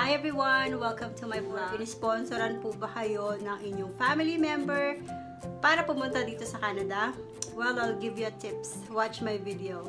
Hi everyone! Welcome to my vlog. Inisponsoran po ba kayo ng inyong family member para pumunta dito sa Canada? Well, I'll give you a tips. Watch my video.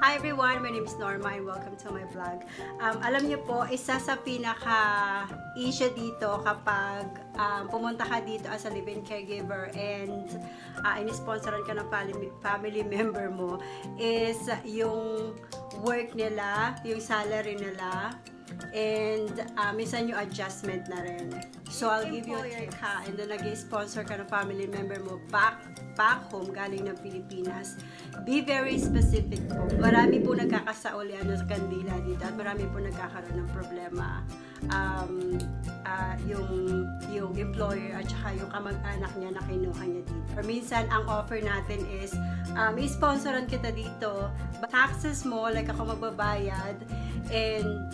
Hi everyone! My name is Norma and welcome to my vlog. Alam niyo po, isa sa pinaka-issue dito kapag pumunta ka dito as a live-in caregiver and inisponsoran ka ng family member mo is yung work nila, yung salary nila, and minsan yung adjustment na rin. So, I'll give you a tip ka and then nag-sponsor ka ng family member mo back home, galing ng Pilipinas. Be very specific po. Marami po nagkakasaulian sa kandila dito at marami po nagkakaroon ng problema. Yung employer at saka yung kamag-anak niya na kinuha niya dito. Or minsan, ang offer natin is, i-sponsoran kita dito, taxes mo, like ako magbabayad, and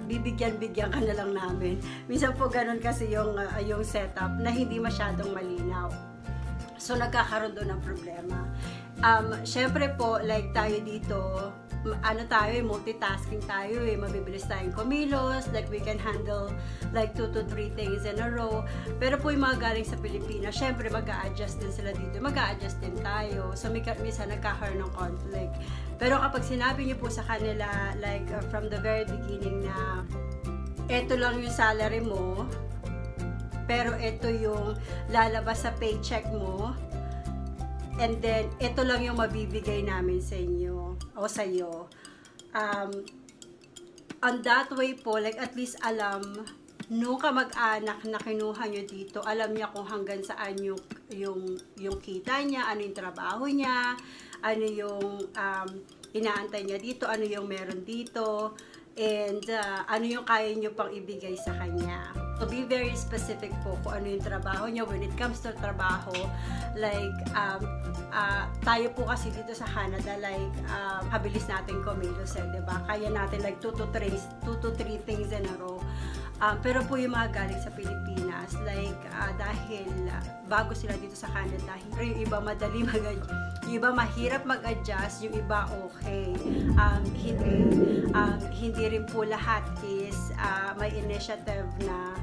bibigyan-bigyan ka na lang namin. Minsan po ganun kasi yung setup na hindi masyadong malinaw. So, nagkakaroon doon ng problema. Syempre po, like tayo dito, multitasking tayo mabibilis tayong kumilos, like we can handle like 2 to 3 things in a row. Pero po yung mga galing sa Pilipinas, syempre mag-a-adjust din sila dito, mag-a-adjust din tayo. So, minsan nagkakaroon ng conflict. Pero kapag sinabi niyo po sa kanila, like from the very beginning na eto lang yung salary mo, pero ito yung lalabas sa paycheck mo, and then ito lang yung mabibigay namin sa inyo o sa iyo. On that way po, like at least alam nung kamag-anak na kinuha nyo dito, alam niya kung hanggang saan yung kita niya, ano yung trabaho niya, ano yung inaantay niya dito, ano yung meron dito, and ano yung kaya nyo pang ibigay sa kanya. So, be very specific po kung ano yung trabaho niya. When it comes to trabaho, like, tayo po kasi dito sa Canada, like, habilis natin kumilos, diba? Kaya natin like 2 to 3 things in a row. Pero po yung mga galing sa Pilipinas, like, dahil bago sila dito sa Canada, yung iba madali yung iba mahirap mag-adjust, yung iba okay. Hindi rin po lahat is may initiative na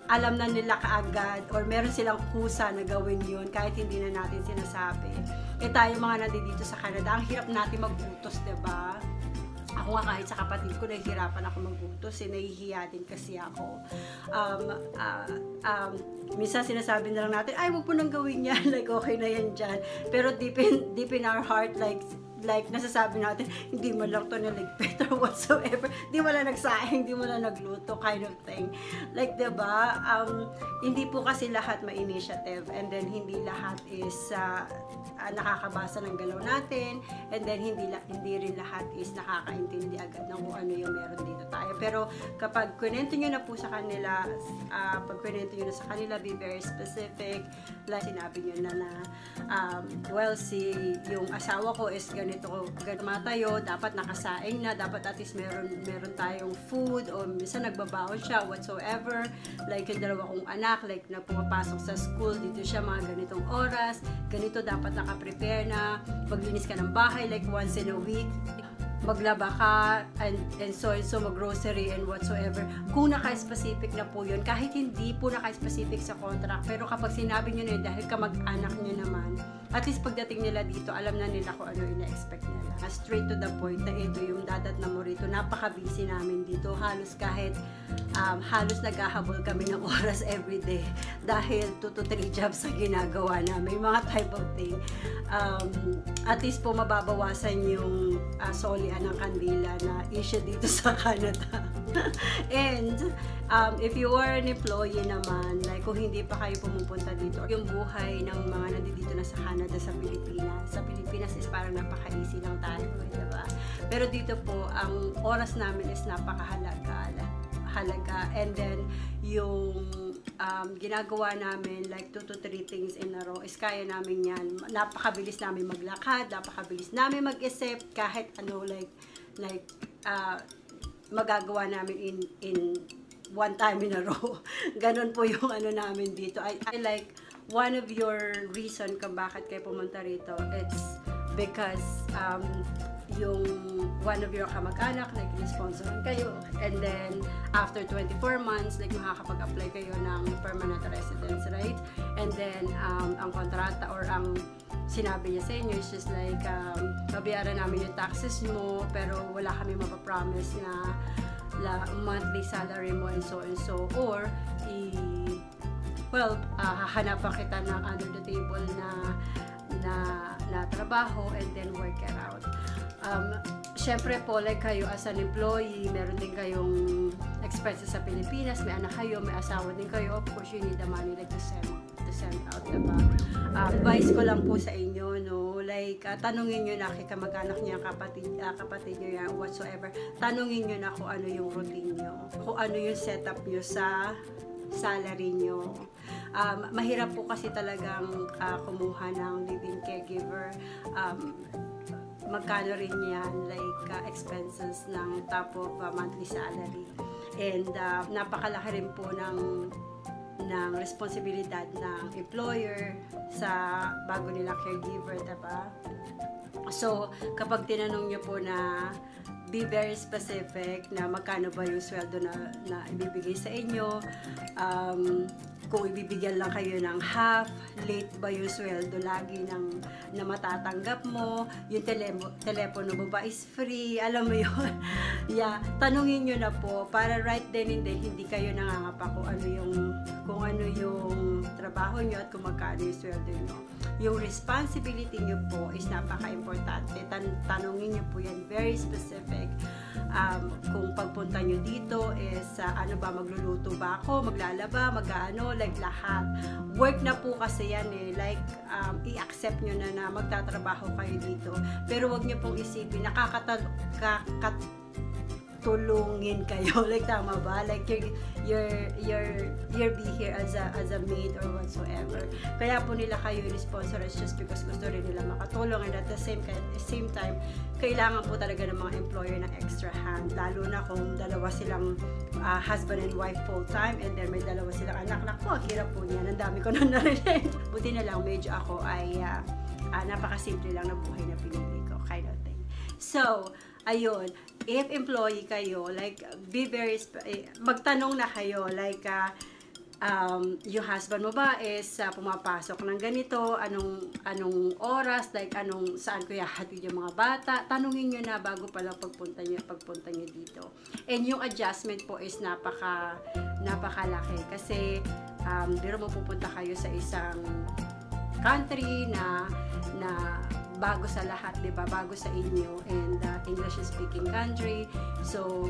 alam na nila kaagad or meron silang kusa na gawin yun kahit hindi na natin sinasabi. Tayo mga nandito sa Canada, ang hirap natin mag-utos, diba? Ako nga kahit sa kapatid ko, nahihirapan ako mag-utos, nahihiya din kasi ako. Minsan sinasabi na lang natin, ay, huwag mo nang gawin yan, like okay na yan dyan. Pero deep in our heart, like nasasabi natin, hindi mo lang to niligpit or whatsoever, hindi mo lang nagsaing, hindi mo lang nagluto, kind of thing. Like, diba, hindi po kasi lahat may initiative, and then hindi lahat is nakakabasa ng galaw natin, and then hindi rin lahat is nakakaintindi agad ng kung ano yung meron dito tayo. Pero kapag kwento nyo na po sa kanila, be very specific, like sinabi nyo na well, yung asawa ko is ganito matayo, dapat nakasaing na, dapat at least meron tayong food, o minsan nagbabaon siya, whatsoever. Like yung dalawa kong anak, like na pumapasok sa school, dito siya mga ganitong oras, ganito dapat nakaprepare na, maglinis ka ng bahay like once in a week, maglaba ka, and so mag-grocery and whatsoever. Kung naka-specific na po yun, kahit hindi po naka-specific sa contract, pero kapag sinabi nyo na yun, dahil kamag-anak nyo naman, at least pagdating nila dito, alam na nila kung ano ina-expect nila. Straight to the point na ito yung dadatnan mo rito. Napaka-busy namin dito. Halos naghahabol kami ng oras everyday dahil 2 to 3 jobs na ginagawa namin. Mga type of thing. At least po mababawasan yung solian ng kandila na issue dito sa Canada. And if you are an employee naman, like kung hindi pa kayo pumupunta dito, yung buhay ng mga nandito na sa Canada, sa Pilipinas is parang napaka-easy lang tayo, diba? Pero dito po, ang oras namin is napakahalaga. And then, yung ginagawa namin, like 2 to 3 things in a row, is kaya namin yan. Napakabilis namin maglakad, napakabilis namin mag-isip, kahit ano, magagawa namin in one time in a row. Ganon po yung ano namin dito. I like one of your reason kung bakit kayo pumunta rito, it's because yung one of your kamag-anak, like, in-sponsoran kayo. And then, after 24 months, like, makakapag-apply kayo ng permanent residence, right? And then, ang kontrata or ang sinabi niya sa inyo is just like, babayaran namin yung taxes mo, pero wala kami mapapromise na monthly salary mo and so and so. Or, hahanapan kita ng under the table na trabaho and then work it out. Syempre po, like kayo as an employee, meron din kayong expenses sa Pilipinas, may anak kayo, may asawa din kayo, of course you need the money like to send out, diba? Advice ko lang po sa inyo, no, like tanungin nyo na kay kamag-anak niya, kapatid nyo yan, whatsoever, tanungin nyo na kung ano yung routine nyo, kung ano yung setup nyo sa salary nyo. Mahirap po kasi talagang kumuha ng live-in caregiver. Magkano rin yan, like expenses ng top of monthly salary. And napakalaki rin po ng responsibilidad ng employer sa bago nila caregiver, diba? So, kapag tinanong nyo po na be very specific na magkano ba yung sweldo na ibibigay sa inyo, kung ibibigyan lang kayo ng half, late ba yung sweldo lagi na matatanggap mo, yung telepono mo ba is free, alam mo yun. Yeah, tanungin nyo na po para right then and there hindi kayo nangangapa kung ano yung trabaho nyo at kung magkano yung sweldo nyo. Yung responsibility nyo po is napaka-importante. Tanungin nyo po yan, very specific. Kung pagpunta nyo dito is ano ba, magluluto ba ako, maglalaba, mag-ano, like lahat. Work na po kasi yan eh, like i-accept nyo na magtatrabaho kayo dito. Pero wag nyo pong isipin, tulungin kayo, like tama ba? Like you're be here as a maid or whatsoever. Kaya po nila kayo in-sponsor just because gusto rin nila makatulong, and at the same time kailangan po talaga ng mga employer ng extra hand, lalo na kung dalawa silang husband and wife full time and then may dalawa silang anak. Naku, ang hirap po niyan, ang dami ko na narinig. Buti na lang medyo ako ay napakasimple lang na buhay na pinili ko, kind of thing. So, ayun, if employee kayo, like, be very, magtanong na kayo, like, yung husband mo ba is pumapasok ng ganito, anong oras, like, saan ko yahatid yung mga bata, tanungin nyo na bago pala pagpunta nyo dito. And yung adjustment po is napakalaki, kasi, biro mo pupunta kayo sa isang country na bago sa lahat, di ba? Bago sa inyo, and English speaking country. So,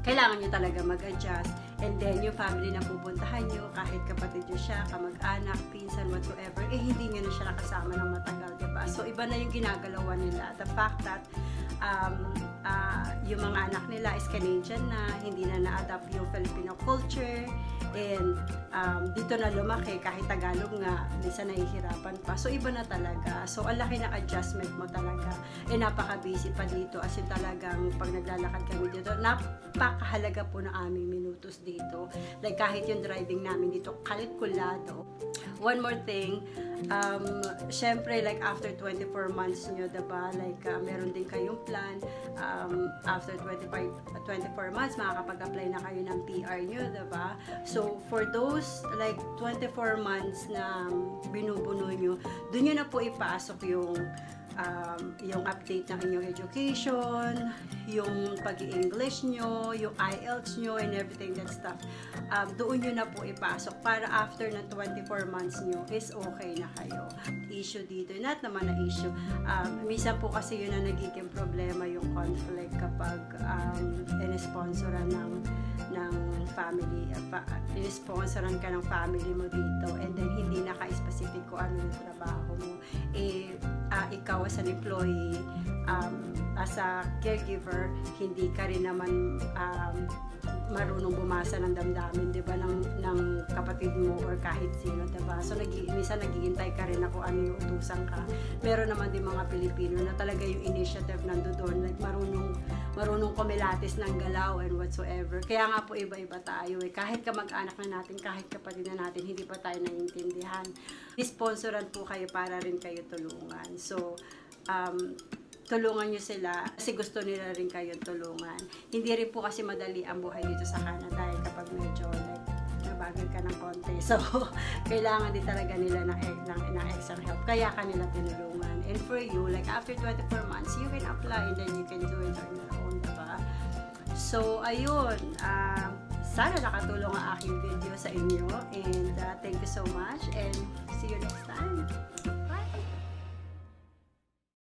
kailangan nyo talaga mag-adjust. And then, yung family na pupuntahan nyo, kahit kapatid nyo siya, kamag-anak, pinsan, whatsoever, hindi nyo na siya nakasama ng matagal, di ba? So, iba na yung ginagalawan nila. The fact that yung mga anak nila is Canadian na, hindi na na-adapt yung Filipino culture, and dito na lumaki, kahit Tagalog nga, minsan nahihirapan pa. So, iba na talaga. So, ang laki ng adjustment mo talaga. Napaka-busy pa dito. As in talagang, pag naglalakad kami dito, napakahalaga po ng aming minutos dito. Like, kahit yung driving namin dito, kalkulado. One more thing, syempre, like, after 24 months nyo, diba? Like, meron din kayong plan. After 24 months, makakapag-apply na kayo ng PR nyo, diba? So, for those, like, 24 months na binubuno nyo, dun nyo na po ipasok yung update ng inyong education, yung pag-i-English nyo, yung IELTS nyo, and everything that stuff. Doon nyo na po ipasok para after ng 24 months nyo is okay na kayo. Issue dito, not naman na issue. Minsan po kasi yun na nagiging problema, yung conflict kapag in-sponsoran ng family, in-sponsoran ka ng family mo dito, and then hindi naka-specific ko ano yung trabaho mo. Ikaw as an employee, as a caregiver, hindi ka rin naman marunong bumasa ng damdamin, 'di ba, ng kapatid mo or kahit sino, 'di ba? So minsan naghihintay ka rin ako ano yung utusan ka. Meron naman din mga Pilipino na talaga yung initiative nandoon, like marunong kumilatis ng galaw and whatsoever. Kaya nga po iba-iba tayo eh. Kahit kamag-anak na natin, kahit kapatid na natin, hindi pa tayo naiintindihan. Sponsoran po kayo para rin kayo tulungan. So, tulungan nyo sila kasi gusto nila rin kayong tulungan. Hindi rin po kasi madali ang buhay dito sa Canada kapag medyo like nabagal ka ng konti. So, kailangan din talaga nila ng extra help. Kaya kanila tinulungan. And for you, like after 24 months, you can apply and then you can do it on your own, diba? So, ayun. Sana nakatulong ang aking video sa inyo. And thank you so much and see you next time.